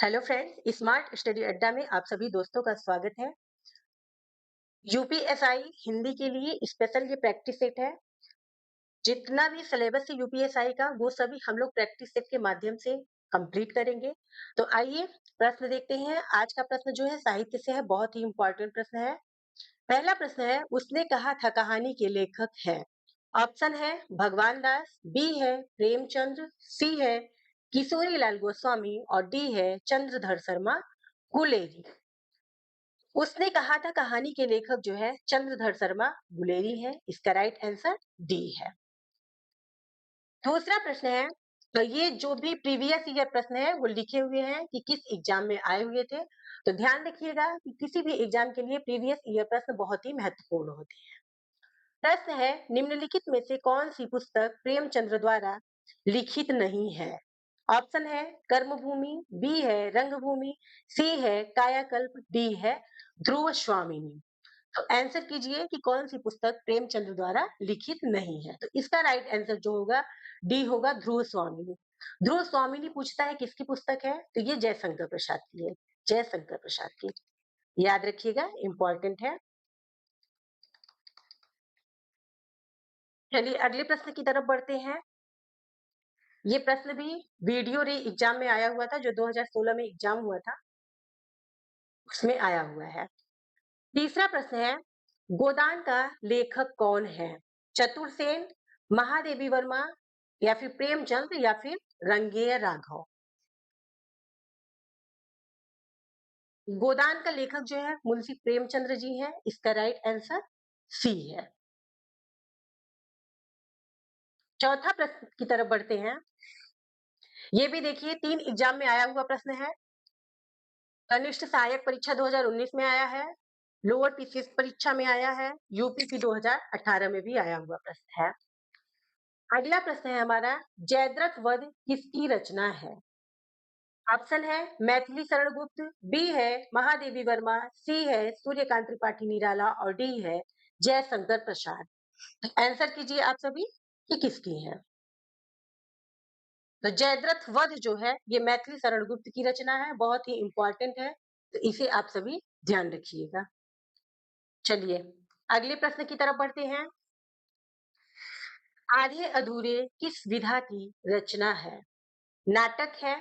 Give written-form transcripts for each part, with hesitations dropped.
Hello friends, smart study अड्डा में आप सभी दोस्तों का स्वागत है। यूपीएसआई हिंदी के लिए स्पेशल ये प्रैक्टिस सेट है। जितना भी सिलेबस है यूपीएसआई का वो सभी हम लोग प्रैक्टिस सेट के माध्यम से कंप्लीट करेंगे। तो आइए प्रश्न देखते हैं। आज का प्रश्न जो है साहित्य से है, बहुत ही इंपॉर्टेंट प्रश्न है। पहला प्रश्न है, उसने कहा था कहानी के लेखक है। ऑप्शन है भगवान दास, बी है प्रेमचंद्र, सी है किशोरी लाल गोस्वामी और डी है चंद्रधर शर्मा गुलेरी। उसने कहा था कहानी के लेखक जो है चंद्रधर शर्मा गुलेरी है। इसका राइट आंसर डी है। दूसरा प्रश्न है, तो ये जो भी प्रीवियस ईयर प्रश्न है वो लिखे हुए हैं कि किस एग्जाम में आए हुए थे। तो ध्यान रखिएगा कि किसी भी एग्जाम के लिए प्रीवियस ईयर प्रश्न बहुत ही महत्वपूर्ण होते हैं। प्रश्न है, निम्नलिखित में से कौन सी पुस्तक प्रेमचंद्र द्वारा लिखित नहीं है। ऑप्शन है कर्मभूमि, बी है रंगभूमि, सी है कायाकल्प, डी है ध्रुव स्वामिनी। तो आंसर कीजिए कि कौन सी पुस्तक प्रेमचंद्र द्वारा लिखित नहीं है। तो इसका राइट आंसर जो होगा डी होगा ध्रुव स्वामिनी। ध्रुव स्वामिनी पूछता है किसकी पुस्तक है, तो ये जयशंकर प्रसाद की है। जयशंकर प्रसाद की, याद रखिएगा, इंपॉर्टेंट है। चलिए अगले प्रश्न की तरफ बढ़ते हैं। ये प्रश्न भी वीडियो रे एग्जाम में आया हुआ था, जो 2016 में एग्जाम हुआ था उसमें आया हुआ है। तीसरा प्रश्न है, गोदान का लेखक कौन है। चतुरसेन, महादेवी वर्मा, या फिर प्रेमचंद, या फिर रंगेय राघव। गोदान का लेखक जो है मुंशी प्रेमचंद्र जी हैं। इसका राइट आंसर सी है। चौथा प्रश्न की तरफ बढ़ते हैं। ये भी देखिए 3 एग्जाम में आया हुआ प्रश्न है। कनिष्ठ सहायक परीक्षा 2019 में आया है, लोअर पीसीएस परीक्षा में आया है, यूपी की 2018 में भी आया हुआ प्रश्न है। अगला प्रश्न है हमारा, जयद्रथ वध किसकी रचना है। ऑप्शन है मैथिली शरण गुप्त, बी है महादेवी वर्मा, सी है सूर्यकांत त्रिपाठी निराला और डी है जयशंकर प्रसाद। आंसर कीजिए आप सभी कि किसकी है। तो जयद्रथ वध जो है ये मैथिली शरण गुप्त की रचना है, बहुत ही इंपॉर्टेंट है। तो इसे आप सभी ध्यान रखिएगा। चलिए अगले प्रश्न की तरफ बढ़ते हैं। आधे अधूरे किस विधा की रचना है। नाटक है,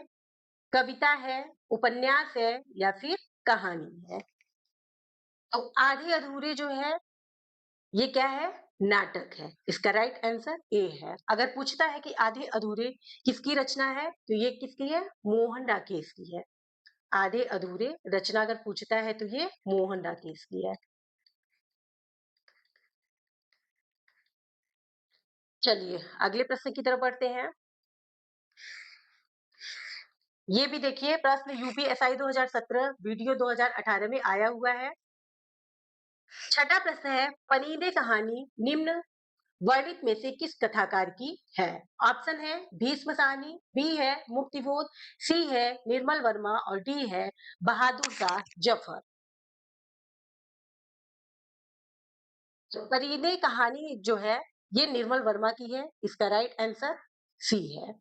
कविता है, उपन्यास है, या फिर कहानी है। तो आधे अधूरे जो है ये क्या है, नाटक है। इसका राइट आंसर ए है। अगर पूछता है कि आधे अधूरे किसकी रचना है, तो ये किसकी है, मोहन राकेश की है। आधे अधूरे रचना अगर पूछता है तो ये मोहन राकेश की है। चलिए अगले प्रश्न की तरफ बढ़ते हैं। ये भी देखिए प्रश्न यूपीएसआई 2017 वीडियो 2018 में आया हुआ है। छठा प्रश्न है, पनीदे कहानी निम्न वर्णित में से किस कथाकार की है। ऑप्शन है भीष्म साहनी, बी है मुक्तिबोध, सी है निर्मल वर्मा और डी है बहादुर शाह जफर। तो पनीदे कहानी जो है ये निर्मल वर्मा की है। इसका राइट आंसर सी है।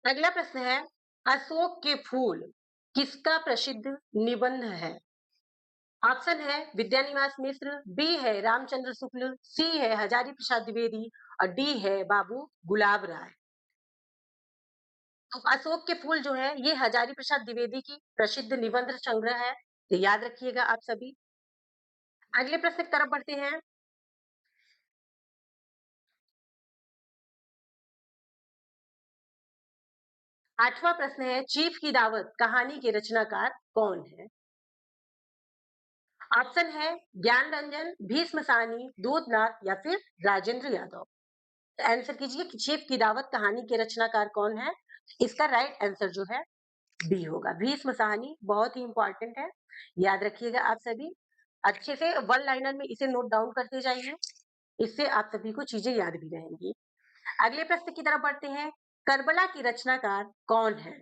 अगला प्रश्न है, अशोक के फूल किसका प्रसिद्ध निबंध है। ऑप्शन है विद्यानिवास मिश्र, बी है रामचंद्र शुक्ल, सी है हजारी प्रसाद द्विवेदी और डी है बाबू गुलाब राय। तो अशोक के फूल जो है ये हजारी प्रसाद द्विवेदी की प्रसिद्ध निबंध संग्रह है। तो याद रखिएगा आप सभी। अगले प्रश्न की तरफ बढ़ते हैं। आठवां प्रश्न है, चीफ की दावत कहानी के रचनाकार कौन है। ऑप्शन है ज्ञान रंजन, भीष्म साहनी, दूधनाथ, या फिर राजेंद्र यादव। तो आंसर कीजिए कि चीफ की दावत कहानी के रचनाकार कौन है। इसका राइट आंसर जो है बी होगा, भीष्म साहनी। बहुत ही इंपॉर्टेंट है, याद रखिएगा आप सभी। अच्छे से वन लाइनर में इसे नोट डाउन करते जाइए, इससे आप सभी को चीजें याद भी रहेंगी। अगले प्रश्न की तरफ बढ़ते हैं। करबला की रचनाकार कौन है।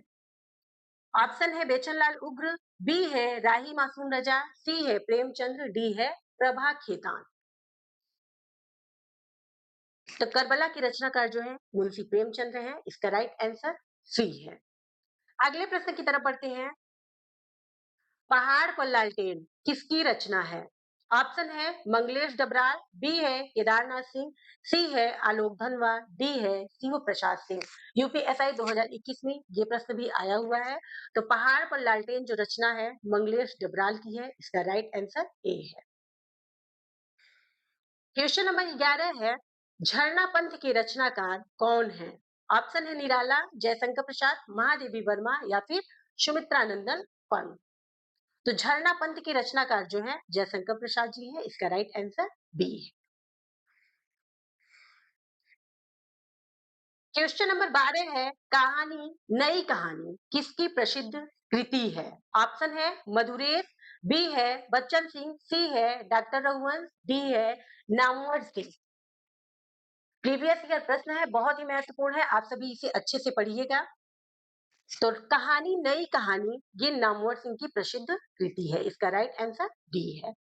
ऑप्शन है बेचनलाल उग्र, बी है राही मासूम रजा, सी है प्रेमचंद्र, डी है प्रभा खेतान। तो करबला की रचनाकार जो है मुंशी प्रेमचंद्र हैं। इसका राइट आंसर सी है। अगले प्रश्न की तरफ बढ़ते हैं। पहाड़ पर लालटेन किसकी रचना है? ऑप्शन है मंगलेश डबराल, बी है केदारनाथ सिंह, सी है आलोक धनवा, डी है शिव प्रसाद सिंह। यूपीएसआई 2021 में ये प्रश्न भी आया हुआ है। तो पहाड़ पर लालटेन जो रचना है मंगलेश डबराल की है। इसका राइट आंसर ए है। क्वेश्चन नंबर 11 है, झरना पंथ के रचनाकार कौन है? ऑप्शन है निराला, जयशंकर प्रसाद, महादेवी वर्मा या फिर सुमित्रानंदन पंत। तो झरना पंथ के रचनाकार जो है जयशंकर प्रसाद जी है। इसका राइट आंसर बी है। क्वेश्चन नंबर 12 है, कहानी नई कहानी किसकी प्रसिद्ध कृति है? ऑप्शन है मधुरेश, बी है बच्चन सिंह, सी है डॉक्टर रघुवंश, डी है नामवर सिंह। प्रीवियस ईयर प्रश्न है, बहुत ही महत्वपूर्ण है, आप सभी इसे अच्छे से पढ़िएगा। तो कहानी नई कहानी ये नामवर सिंह की प्रसिद्ध कृति है। इसका राइट आंसर डी है।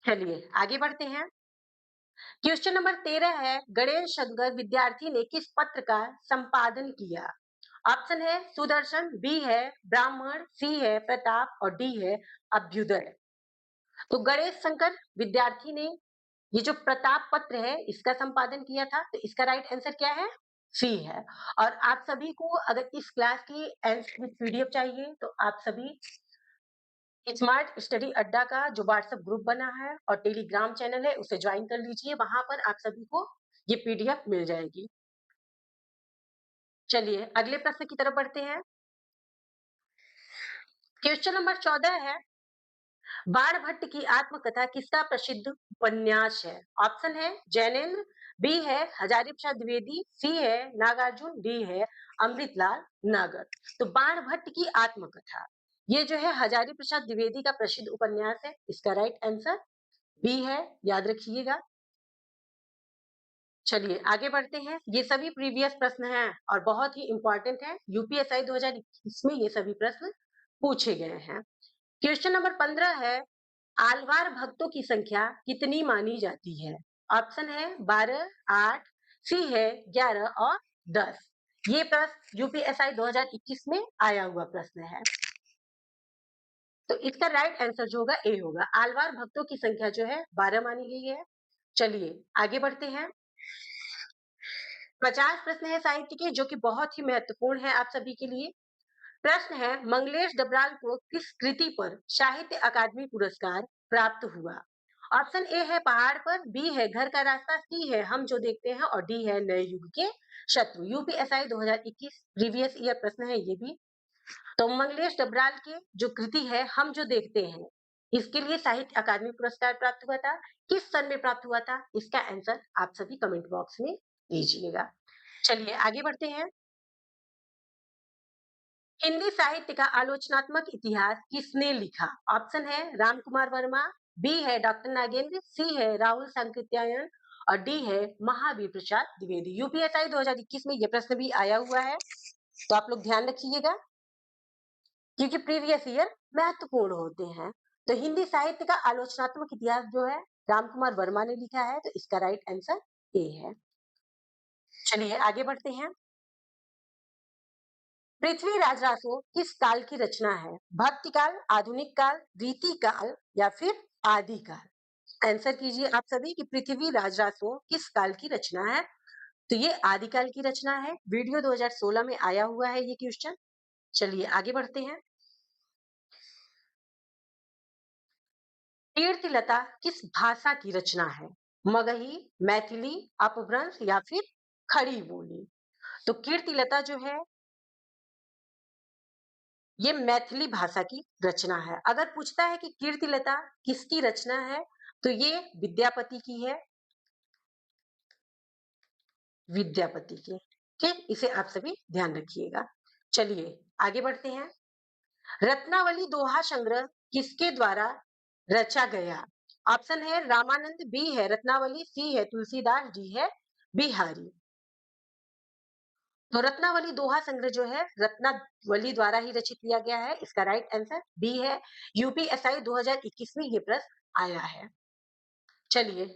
चलिए आगे बढ़ते हैं। क्वेश्चन नंबर 13 है, गणेश शंकर विद्यार्थी ने किस पत्र का संपादन किया? ऑप्शन है सुदर्शन, बी है ब्राह्मण, सी है प्रताप और डी है अभ्युदय। तो गणेश शंकर विद्यार्थी ने ये जो प्रताप पत्र है इसका संपादन किया था। तो इसका राइट आंसर क्या है? सी है। और आप सभी को अगर इस क्लास की आंसर पीडीएफ चाहिए तो आप सभी स्मार्ट स्टडी अड्डा का जो व्हाट्सएप ग्रुप बना है और टेलीग्राम चैनल है उसे ज्वाइन कर लीजिए। वहां पर आप सभी को ये पीडीएफ मिल जाएगी। चलिए अगले प्रश्न की तरफ बढ़ते हैं। क्वेश्चन नंबर 14 है, बाण भट्ट की आत्मकथा किसका प्रसिद्ध उपन्यास है? ऑप्शन है जैनेन्द्र, बी है हजारी प्रसाद द्विवेदी, सी है नागार्जुन, डी है अमृतलाल नागर। तो बाण भट्ट की आत्मकथा ये जो है हजारी प्रसाद द्विवेदी का प्रसिद्ध उपन्यास है। इसका राइट आंसर बी है, याद रखिएगा। चलिए आगे बढ़ते हैं। ये सभी प्रीवियस प्रश्न हैं और बहुत ही इंपॉर्टेंट है। यूपीएसआई 2021 में ये सभी प्रश्न पूछे गए हैं। क्वेश्चन नंबर 15 है, आलवार भक्तों की संख्या कितनी मानी जाती है? ऑप्शन है 12, 8, सी है 11 और 10। ये प्रश्न यूपीएसआई 2021 में आया हुआ प्रश्न है। तो इसका राइट आंसर जो होगा ए होगा। आलवार भक्तों की संख्या जो है 12 मानी गई है। चलिए आगे बढ़ते हैं। 50 प्रश्न है साहित्य के जो कि बहुत ही महत्वपूर्ण है आप सभी के लिए। प्रश्न है, मंगलेश डबराल को किस कृति पर साहित्य अकादमी पुरस्कार प्राप्त हुआ? ऑप्शन ए है पहाड़ पर, बी है घर का रास्ता, सी है हम जो देखते हैं और डी है नए युग के शत्रु। यूपीएसआई 2021 प्रीवियस ईयर प्रश्न है ये भी। तो मंगलेश डबराल की जो कृति है हम जो देखते हैं इसके लिए साहित्य अकादमी पुरस्कार प्राप्त हुआ था। किस सन में प्राप्त हुआ था? इसका आंसर आप सभी कमेंट बॉक्स में दीजिएगा। चलिए आगे बढ़ते हैं। हिंदी साहित्य का आलोचनात्मक इतिहास किसने लिखा? ऑप्शन है राम कुमार वर्मा, बी है डॉक्टर नागेंद्र, सी है राहुल सांकृत्यायन और डी है महावीर प्रसाद द्विवेदी। यूपीएसआई 2021 में यह प्रश्न भी आया हुआ है, तो आप लोग ध्यान रखिएगा क्योंकि प्रीवियस ईयर महत्वपूर्ण होते हैं। तो हिंदी साहित्य का आलोचनात्मक इतिहास जो है राम कुमार वर्मा ने लिखा है। तो इसका राइट आंसर ए है। चलिए आगे बढ़ते हैं। पृथ्वीराज रासो किस काल की रचना है? भक्ति काल, आधुनिक काल, रीति काल या फिर आदि काल? आंसर कीजिए आप सभी कि पृथ्वीराज रासो किस काल की रचना है? तो ये आदिकाल की रचना है। वीडियो 2016 में आया हुआ है ये क्वेश्चन। चलिए आगे बढ़ते हैं। कीर्तिलता किस भाषा की रचना है? मगही, मैथिली, अपभ्रंश या फिर खड़ी बोली? तो कीर्तिलता जो है ये मैथिली भाषा की रचना है। अगर पूछता है कि कीर्तिलता किसकी रचना है तो ये विद्यापति की है, विद्यापति की। ठीक, इसे आप सभी ध्यान रखिएगा। चलिए आगे बढ़ते हैं। रत्नावली दोहा संग्रह किसके द्वारा रचा गया? ऑप्शन है रामानंद, बी है रत्नावली, सी है तुलसीदास, डी है बिहारी। तो रत्नावली दोहा संग्रह जो है रत्नावली द्वारा ही रचित किया गया है। इसका राइट आंसर बी है। यूपीएसआई 2021 में ये प्रश्न आया है। चलिए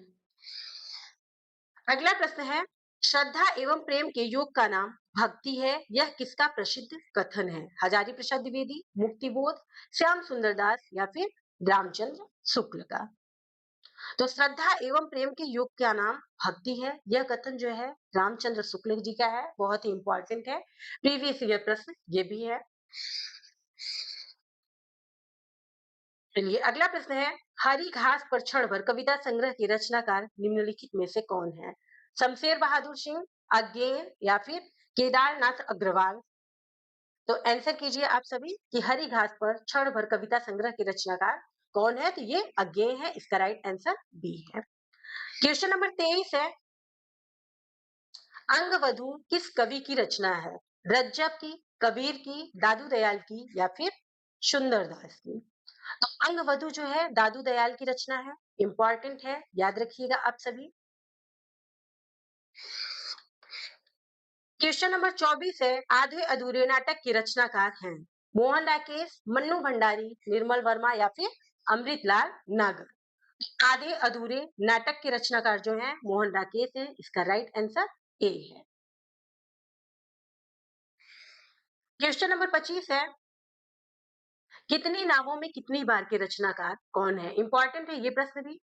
अगला प्रश्न है, श्रद्धा एवं प्रेम के योग का नाम भक्ति है, यह किसका प्रसिद्ध कथन है? हजारी प्रसाद द्विवेदी, मुक्तिबोध, श्याम सुंदर दास या फिर रामचंद्र शुक्ल का? तो श्रद्धा एवं प्रेम के योग का नाम भक्ति है, यह कथन जो है रामचंद्र शुक्ल जी का है, बहुत ही इंपॉर्टेंट है, प्रीवियस ईयर प्रश्न ये भी है। चलिए अगला प्रश्न है, हरी घास पर क्षण भर कविता संग्रह के रचनाकार निम्नलिखित में से कौन है? शमशेर बहादुर सिंह, अज्ञेय या फिर केदारनाथ अग्रवाल? तो आंसर कीजिए आप सभी कि हरी घास पर क्षण भर कविता संग्रह के रचनाकार कौन है? तो ये अज्ञेय है, इसका राइट आंसर बी है। क्वेश्चन नंबर 23 है, अंगवधु किस कवि की रचना है? रज्जब की, कबीर की, दादू दयाल की या फिर सुंदरदास की? तो अंगवधु जो है दादू दयाल की रचना है, इंपॉर्टेंट है, याद रखिएगा आप सभी। क्वेश्चन नंबर 24 है, आधे अधूरे नाटक के रचनाकार हैं मोहन राकेश, मन्नू भंडारी, निर्मल वर्मा या फिर अमृतलाल नागर? आधे अधूरे नाटक के रचनाकार जो है मोहन राकेश है, इसका राइट आंसर ए है। क्वेश्चन नंबर 25 है, कितनी नावों में कितनी बार के रचनाकार कौन है? इंपॉर्टेंट है ये प्रश्न भी।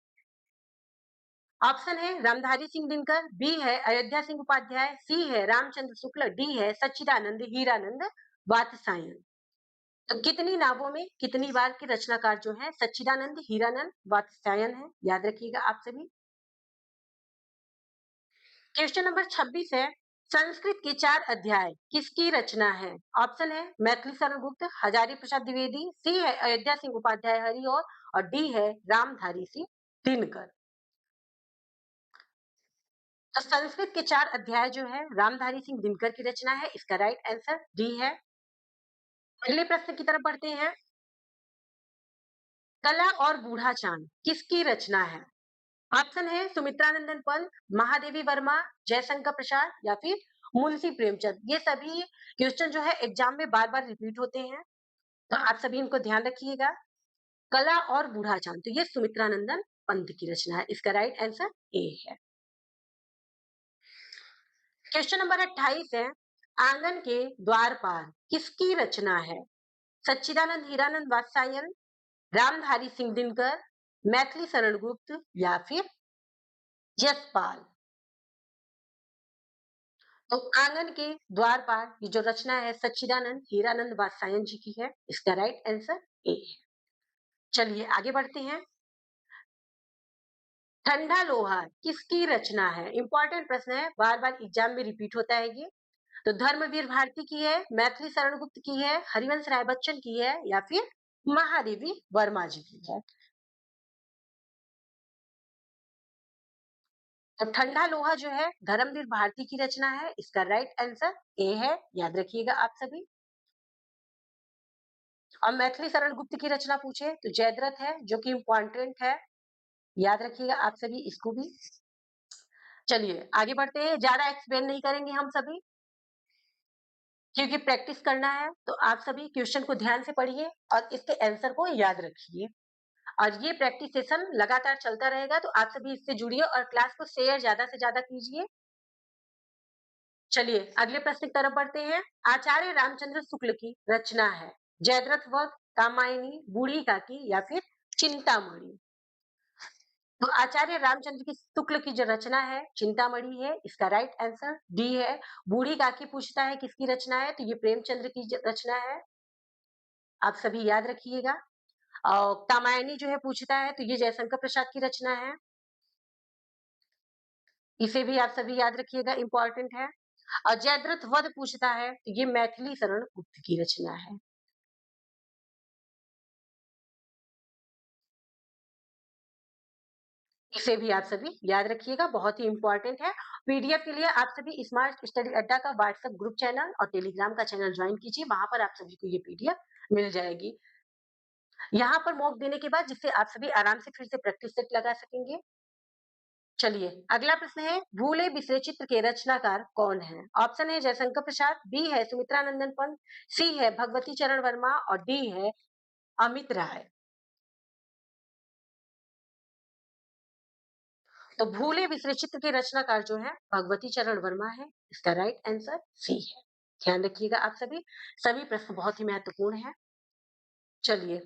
ऑप्शन है रामधारी सिंह दिनकर, बी है अयोध्या सिंह उपाध्याय, सी है रामचंद्र शुक्ल, डी है सच्चिदानंद हीरानंद वात्स्यायन? तो कितनी नावों में कितनी बार के रचनाकार जो है सच्चिदानंद हीरानंद वात्स्यायन है, याद रखिएगा आप सभी। क्वेश्चन नंबर 26 है, संस्कृत के 4 अध्याय किसकी रचना है? ऑप्शन है मैथिली शरण गुप्त, हजारी प्रसाद द्विवेदी, सी है अयोध्या सिंह उपाध्याय हरिऔर और डी है रामधारी सिंह दिनकर? तो संस्कृत के 4 अध्याय जो है रामधारी सिंह दिनकर की रचना है, इसका राइट आंसर डी है। अगले प्रश्न की तरफ बढ़ते हैं, कला और बूढ़ा चांद किसकी रचना है? ऑप्शन है सुमित्रानंदन पंत, महादेवी वर्मा, जयशंकर प्रसाद या फिर मुंशी प्रेमचंद? ये सभी क्वेश्चन जो है एग्जाम में बार बार रिपीट होते हैं, तो आप सभी इनको ध्यान रखिएगा। कला और बूढ़ा चांद, तो ये सुमित्रानंदन पंत की रचना है, इसका राइट आंसर ए है। क्वेश्चन नंबर 28 है, आंगन के द्वार पार किसकी रचना है? सच्चिदानंद हीरानंद वात्स्यायन, रामधारी सिंह दिनकर, मैथिली शरण गुप्त या फिर यशपाल? तो आंगन के द्वार पार ये जो रचना है सच्चिदानंद हीरानंद वात्स्यायन जी की है, इसका राइट आंसर ए है। चलिए आगे बढ़ते हैं, ठंडा लोहा किसकी रचना है? इंपॉर्टेंट प्रश्न है, बार बार एग्जाम में रिपीट होता है ये। तो धर्मवीर भारती की है, मैथिली शरण गुप्त की है, हरिवंश राय बच्चन की है या फिर महादेवी वर्मा जी की है? तो ठंडा लोहा जो है धर्मवीर भारती की रचना है, इसका राइट आंसर ए है, याद रखिएगा आप सभी। और मैथिली शरण गुप्त की रचना पूछे तो जयद्रथ है, जो कि इंपॉर्टेंट है, याद रखिएगा आप सभी इसको भी। चलिए आगे बढ़ते हैं, ज्यादा एक्सप्लेन नहीं करेंगे हम सभी, क्योंकि प्रैक्टिस करना है, तो आप सभी क्वेश्चन को ध्यान से पढ़िए और इसके आंसर को याद रखिए। और ये प्रैक्टिस सेशन लगातार चलता रहेगा, तो आप सभी इससे जुड़िए और क्लास को शेयर ज्यादा से ज्यादा कीजिए। चलिए अगले प्रश्न की तरफ बढ़ते हैं, आचार्य रामचंद्र शुक्ल की रचना है जयद्रथ वध, कामायनी, बूढ़ी काकी या फिर चिंतामणि? तो आचार्य रामचंद्र की शुक्ल की जो रचना है चिंतामणि है, इसका राइट आंसर डी है। बूढ़ी काकी पूछता है किसकी रचना है, तो ये प्रेमचंद्र की रचना है, आप सभी याद रखिएगा। और कामायनी जो है पूछता है तो ये जयशंकर प्रसाद की रचना है, इसे भी आप सभी याद रखिएगा, इंपॉर्टेंट है। और जयद्रथ वध पूछता है तो ये मैथिली शरण गुप्त की रचना है। इसे भी आप सभी याद रखिएगा, बहुत ही इंपॉर्टेंट है। पीडीएफ के लिए आप सभी स्मार्ट स्टडी अड्डा का व्हाट्सएप ग्रुप चैनल और टेलीग्राम का चैनल ज्वाइन कीजिए, वहां पर आप सभी को ये पीडीएफ मिल जाएगी। यहाँ पर मॉक देने के बाद जिससे आप सभी आराम से फिर से प्रैक्टिस सेट लगा सकेंगे। चलिए अगला प्रश्न है, भूले बिसरे चित्र के रचनाकार कौन है? ऑप्शन है जयशंकर प्रसाद, बी है सुमित्रानंदन पंत, सी है भगवती चरण वर्मा और डी है अमित राय? तो भूले बिसरे चित्र के रचनाकार जो है भगवती चरण वर्मा है। इसका राइट आंसर सी है। ध्यान रखिएगा आप सभी, सभी प्रश्न बहुत ही महत्वपूर्ण है। चलिए,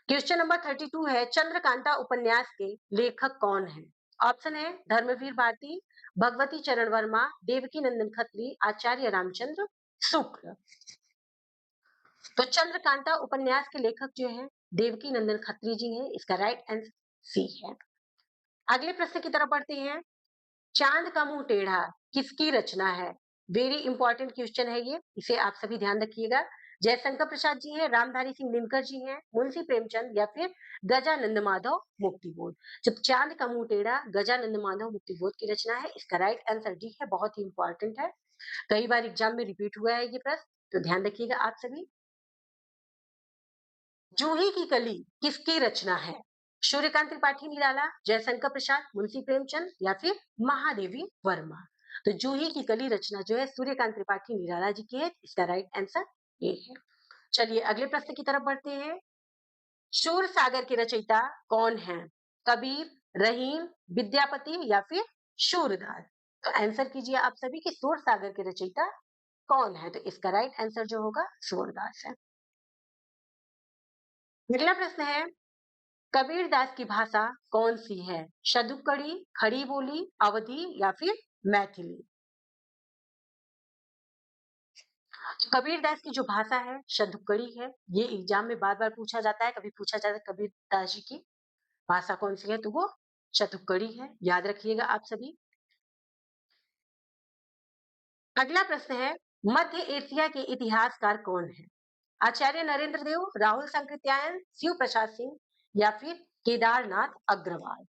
क्वेश्चन नंबर 32 है, चंद्रकांता उपन्यास के लेखक कौन है? ऑप्शन है धर्मवीर भारती, भगवती चरण वर्मा, देवकी नंदन खत्री, आचार्य रामचंद्र शुक्ल। तो चंद्रकांता उपन्यास के लेखक जो है देवकी नंदन खत्री जी हैं। इसका राइट आंसर सी है। अगले प्रश्न की तरफ बढ़ते हैं। चांद का मुंह टेढ़ा किसकी रचना है? वेरी इंपॉर्टेंट क्वेश्चन है ये, इसे आप सभी ध्यान रखिएगा। जयशंकर प्रसाद जी हैं, रामधारी सिंह दिनकर जी हैं, मुंशी प्रेमचंद या फिर गजानंद माधव मुक्तिबोध। जब चांद का मुंह टेढ़ा गजानंद माधव मुक्तिबोध की रचना है। इसका राइट आंसर डी है, बहुत ही इंपॉर्टेंट है, कई बार एग्जाम में रिपीट हुआ है ये प्रश्न, तो ध्यान रखिएगा आप सभी। जूही की कली किसकी रचना है? सूर्यकांत त्रिपाठी निराला, जयशंकर प्रसाद, मुंशी प्रेमचंद या फिर महादेवी वर्मा। तो जूही की कली रचना जो है सूर्यकांत त्रिपाठी निराला जी की है। इसका राइट आंसर ये है। चलिए अगले प्रश्न की तरफ बढ़ते हैं। शूर सागर के रचयिता कौन है? कबीर, रहीम, विद्यापति या फिर शूरदास। तो आंसर कीजिए आप सभी कि शूर सागर के रचयिता कौन है? तो इसका राइट आंसर जो होगा सूरदास है। अगला प्रश्न है, कबीरदास की भाषा कौन सी है? शतुक्कड़ी, खड़ी बोली, अवधी या फिर मैथिली। तो कबीरदास की जो भाषा है शतुक्कड़ी है। ये एग्जाम में बार बार पूछा जाता है, कभी पूछा जाता है कबीरदास जी की भाषा कौन सी है, तो वो शतुक्कड़ी है, याद रखिएगा आप सभी। अगला प्रश्न है, मध्य एशिया के इतिहासकार कौन है? आचार्य नरेंद्र देव, राहुल सांकृत्यायन, शिव प्रसाद सिंह या फिर केदारनाथ अग्रवाल।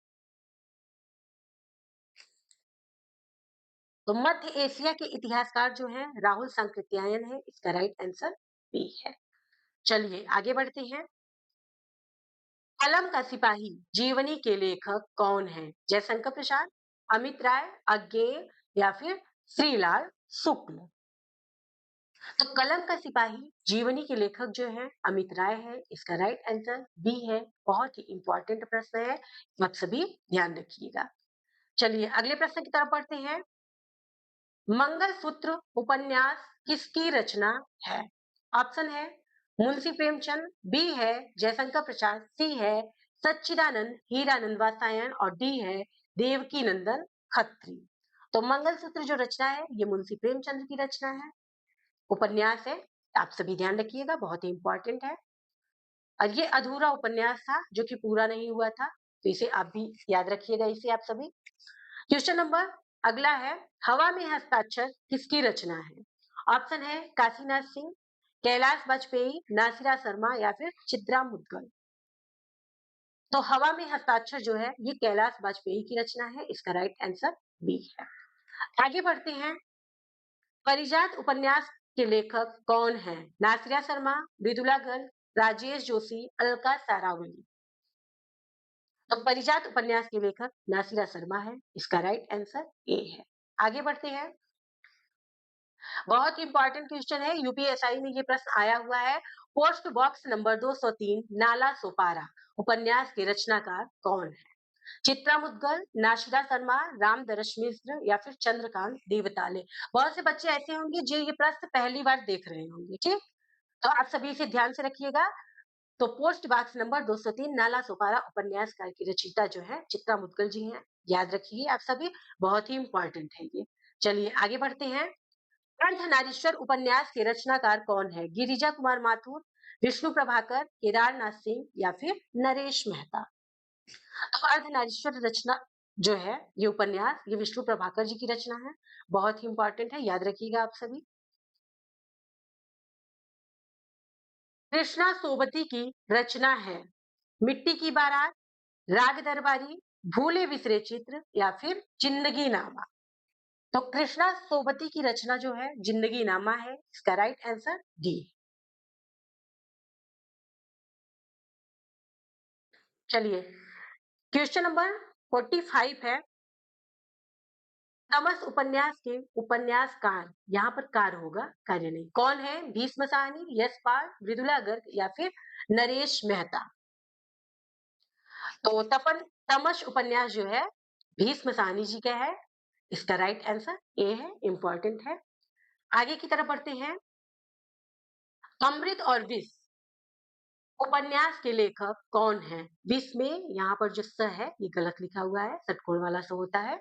तो मध्य एशिया के इतिहासकार जो है राहुल सांकृत्यायन है। इसका राइट आंसर बी है। चलिए आगे बढ़ते हैं। कलम का सिपाही जीवनी के लेखक कौन है? जयशंकर प्रसाद, अमित राय, अज्ञेय या फिर श्रीलाल शुक्ल। तो कलम का सिपाही जीवनी के लेखक जो है अमित राय है। इसका राइट आंसर बी है। बहुत ही इंपॉर्टेंट प्रश्न है, आप सभी ध्यान रखिएगा। चलिए अगले प्रश्न की तरफ बढ़ते हैं। मंगलसूत्र उपन्यास किसकी रचना है? ऑप्शन है मुंशी प्रेमचंद, बी है जयशंकर प्रसाद, सी है सच्चिदानंद हीरानंद वात्स्यायन और डी है देवकी नंदन खत्री। तो मंगलसूत्र जो रचना है ये मुंशी प्रेमचंद की रचना है, उपन्यास है, आप सभी ध्यान रखिएगा, बहुत ही इंपॉर्टेंट है। और ये अधूरा उपन्यास था जो कि पूरा नहीं हुआ था, तो इसे आप भी याद रखिएगा, इसे आप सभी। क्वेश्चन नंबर अगला है, हवा में हस्ताक्षर किसकी रचना है? ऑप्शन है काशीनाथ सिंह, कैलाश वाजपेयी, नासिरा शर्मा या फिर चित्रा मुद्गल। तो हवा में हस्ताक्षर जो है ये कैलाश वाजपेयी की रचना है। इसका राइट आंसर बी है। आगे बढ़ते हैं। परिजात उपन्यास के लेखक कौन है? नासिरा शर्मा, मृदुला गर्ग, राजेश जोशी, अलका सारावली। तो परिजात उपन्यास के लेखक नासिरा शर्मा है। इसका राइट आंसर ए है। आगे बढ़ते हैं। बहुत इंपॉर्टेंट क्वेश्चन है, यूपीएसआई में ये प्रश्न आया हुआ है। Post box number 203 Nala Sopara उपन्यास के रचनाकार कौन है? चित्रा मुद्गल, नाशिदा शर्मा, रामदरस मिश्र या फिर चंद्रकांत देवताले। बहुत से बच्चे ऐसे होंगे जो ये प्रश्न पहली बार देख रहे होंगे, ठीक, तो आप सभी इसे ध्यान से रखिएगा। तो post box number 203 Nala Sopara उपन्यास की रचयिता जो है चित्रा मुद्गल जी हैं, याद रखिए आप सभी, बहुत ही इंपॉर्टेंट है ये। चलिए आगे बढ़ते हैं। अर्धनारीश्वर उपन्यास के रचनाकार कौन है? गिरिजा कुमार माथुर, विष्णु प्रभाकर, केदारनाथ सिंह या फिर नरेश मेहता। तो अर्धनारीश्वर रचना जो है ये उपन्यास ये विष्णु प्रभाकर जी की रचना है, बहुत ही इंपॉर्टेंट है, याद रखिएगा आप सभी। कृष्णा सोबती की रचना है मिट्टी की बारात, राग दरबारी, भूले बिसरे चित्र या फिर जिंदगी नामा। तो कृष्णा सोबती की रचना जो है जिंदगी नामा है। इसका राइट आंसर डी। चलिए क्वेश्चन नंबर 45 है। तमस उपन्यास के उपन्यासकार, यहाँ पर कार होगा कार्य नहीं, कौन है? भीष्म साहनी, यशपाल, मृदुला गर्ग या फिर नरेश मेहता। तो तपन तमस उपन्यास जो है भीष्म साहनी जी का है। इसका राइट आंसर ए है, इंपॉर्टेंट है। आगे की तरफ बढ़ते हैं। अमृत और विष उपन्यास के लेखक कौन है? विष में यहाँ पर जो स है ये गलत लिखा हुआ है, षटकोण वाला स होता है।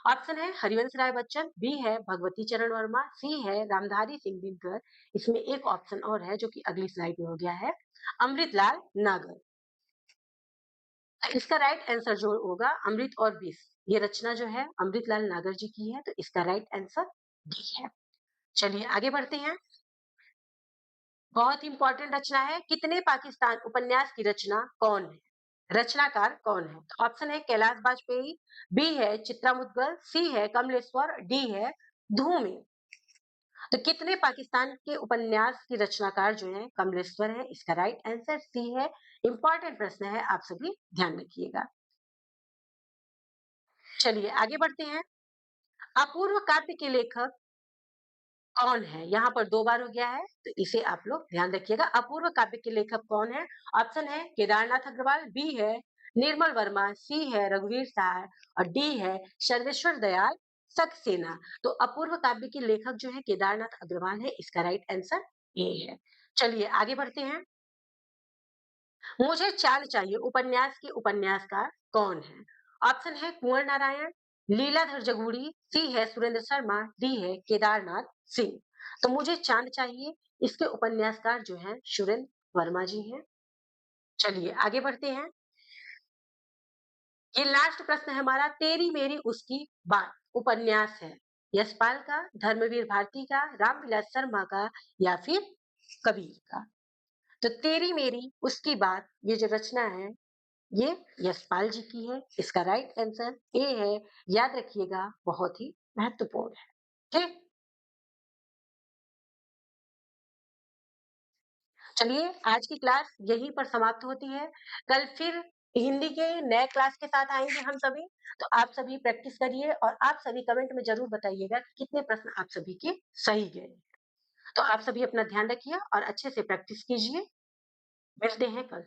ऑप्शन है हरिवंश राय बच्चन, बी है भगवती चरण वर्मा, सी है रामधारी सिंह दिनकर। इसमें एक ऑप्शन और है जो कि अगली स्लाइड में हो गया है, अमृतलाल नागर। इसका राइट आंसर जो होगा अमृत और विष, ये रचना जो है अमृतलाल नागर जी की है, तो इसका राइट आंसर डी है। चलिए आगे बढ़ते हैं। बहुत इंपॉर्टेंट रचना है, कितने पाकिस्तान उपन्यास की रचना कौन है? रचनाकार कौन है? तो ऑप्शन है कैलाश बाजपेयी, बी है चित्रा मुद्गल, सी है कमलेश्वर, डी है धूमे। तो कितने पाकिस्तान के उपन्यास की रचनाकार जो है कमलेश्वर है, इसका राइट आंसर सी है। इंपॉर्टेंट प्रश्न है, आप सभी ध्यान रखिएगा। चलिए आगे बढ़ते हैं। अपूर्व काव्य के लेखक कौन है? यहाँ पर 2 बार हो गया है, तो इसे आप लोग ध्यान रखिएगा। अपूर्व काव्य के लेखक कौन है? ऑप्शन है केदारनाथ अग्रवाल, बी है निर्मल वर्मा, सी है रघुवीर सहाय और डी है सर्वेश्वर दयाल सक्सेना। तो अपूर्व काव्य के लेखक जो है केदारनाथ अग्रवाल है, इसका राइट आंसर ए है। चलिए आगे बढ़ते हैं। मुझे चांद चाहिए उपन्यास के उपन्यासकार कौन है? ऑप्शन है कुंवर नारायण, लीलाधर जगूड़ी, सी है सुरेंद्र शर्मा, डी है केदारनाथ सिंह। तो मुझे चांद चाहिए, इसके उपन्यासकार जो है सुरेंद्र वर्मा जी हैं। चलिए आगे बढ़ते हैं। ये लास्ट प्रश्न है हमारा, तेरी मेरी उसकी बात उपन्यास है यशपाल का, धर्मवीर भारती का, रामविलास शर्मा का या फिर कबीर का? तो तेरी मेरी उसकी बात ये जो रचना है ये यशपाल जी की है, इसका राइट आंसर ए है। याद रखिएगा, बहुत ही महत्वपूर्ण है। ठीक। चलिए आज की क्लास यहीं पर समाप्त होती है। कल फिर हिंदी के नए क्लास के साथ आएंगे हम सभी। तो आप सभी प्रैक्टिस करिए और आप सभी कमेंट में जरूर बताइएगा कि कितने प्रश्न आप सभी के सही गए। तो आप सभी अपना ध्यान रखिए और अच्छे से प्रैक्टिस कीजिए। मिलते हैं कल।